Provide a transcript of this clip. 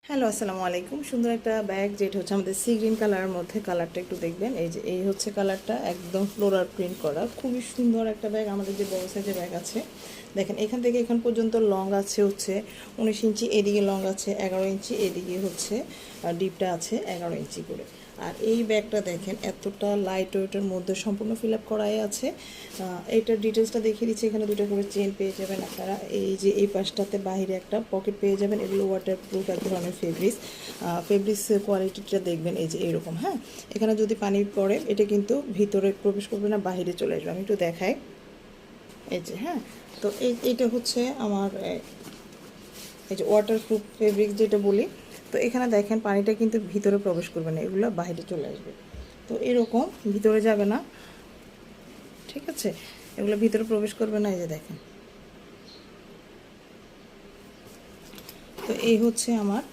Hello, আসসালামু আলাইকুম। সুন্দর একটা ব্যাগ, যেটা হচ্ছে আমাদের সি গ্রিন কালারের মধ্যে। কালারটা একটু দেখবেন, এই যে এই হচ্ছে কালারটা, একদম ফ্লোরাল প্রিন্ট করা, খুবই সুন্দর একটা ব্যাগ। আমাদের যে বড় সাইজের ব্যাগ আছে, দেখেন এখান থেকে এখান পর্যন্ত লং আছে হচ্ছে 19 ইঞ্চি, এদিকে লং আছে 11 ইঞ্চি, এদিকে হচ্ছে ডিপটা আছে 11 ইঞ্চি করে। আর এই ব্যাগটা দেখেন এতটা লাইট ওয়েটের মধ্যে সম্পূর্ণ ফিল আপ করাই আছে। এইটার ডিটেলসটা দেখিয়ে দিচ্ছি। এখানে দুটো করে চেন পেয়ে যাবেন আপনারা। এই যে এই পাশটাতে বাইরে একটা পকেট পেয়ে যাবেন। এগুলো ওয়াটার প্রুফ এক ধরনের ফেব্রিক্স কোয়ালিটিটা দেখবেন, এই যে এইরকম। হ্যাঁ, এখানে যদি পানি পড়ে এটা কিন্তু ভিতরে প্রবেশ করবে না, বাইরে চলে আসবে। আমি একটু দেখাই, এই যে। হ্যাঁ, তো এইটা হচ্ছে আমার এই যে ওয়াটার প্রুফ ফেব্রিক যেটা বলি। তো এখানে দেখেন পানিটা কিন্তু ভিতরে প্রবেশ করবে না, এগুলো বাইরে চলে আসবে। তো এরকম ভিতরে যাবে না, ঠিক আছে? এগুলো ভিতরে প্রবেশ করবে না, এই যে দেখেন। তো এই হচ্ছে আমার